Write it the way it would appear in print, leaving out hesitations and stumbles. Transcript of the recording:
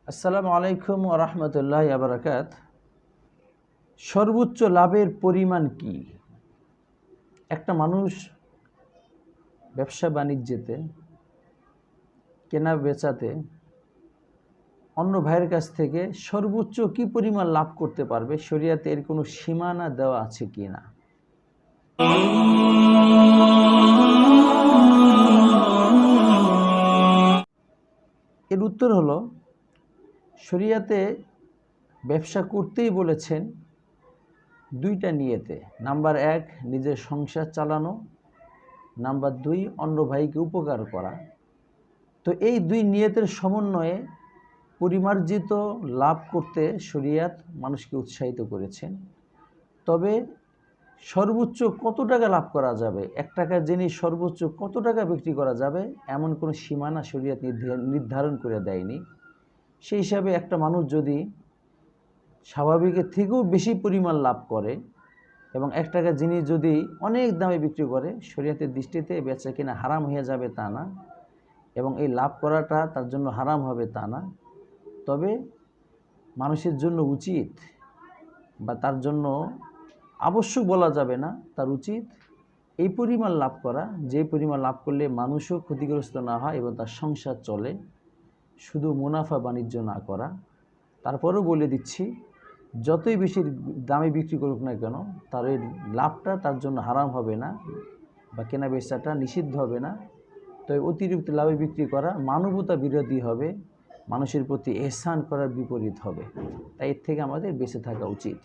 আসসালামু আলাইকুম ওয়া রাহমাতুল্লাহি ওয়া বারাকাত। সর্বোচ্চ লাভের পরিমাণ কি? একটা মানুষ ব্যবসা বাণিজ্যেতে কেনা বেচাতে অন্য ভাইয়ের কাছ থেকে সর্বোচ্চ কি পরিমাণ লাভ করতে পারবে, শরীয়তে এর কোনো সীমানা দেওয়া আছে কি না? এর উত্তর হলো, শরীয়তে ব্যবসা করতেই বলেছেন দুইটা নিয়তে। নাম্বার 1 নিজের সংসার চালানো, নাম্বার 2 অন্য ভাইকে উপকার করা। তো এই দুই নিয়তের সমন্বয়ে পরিমার্জিত লাভ করতে শরীয়ত মানুষকে উৎসাহিত করেছেন। তবে সর্বোচ্চ কত টাকা লাভ করা যাবে, 1 টাকা জিনিস সর্বোচ্চ কত টাকা বিক্রি করা যাবে, এমন কোনো সীমানা শরীয়ত নির্ধারণ করে দেয়নি। সেই হিসাবে একটা মানুষ যদি স্বাভাবিকের থেকেও বেশি পরিমাণ লাভ করে এবং 1 টাকা জিনিস যদি অনেক দামে বিক্রি করে, শরীয়তের দৃষ্টিতে বেচা কিনা হারাম হয়ে যাবে তা না, এবং এই লাভ করাটা তার জন্য হারাম হবে তা না। তবে মানুষের জন্য উচিত, বা তার জন্য আবশ্যক বলা যাবে না, তার উচিত এই পরিমাণ লাভ করা, যে পরিমাণ লাভ করলে মানুষও ক্ষতিগ্রস্ত না হয় এবং তার সংসার চলে, শুধু মুনাফা বাণিজ্য না করা। তারপরেও বলে দিচ্ছি, যতই বেশি দামে বিক্রি করুক না কেন, তার এই লাভটা তার জন্য হারাম হবে না বা কেনা বেচাটা নিষিদ্ধ হবে না। তবে অতিরিক্ত লাভে বিক্রি করা মানবতা বিরোধী হবে, মানুষের প্রতি এহসান করার বিপরীত হবে। তাই এর থেকে আমাদের বেঁচে থাকা উচিত।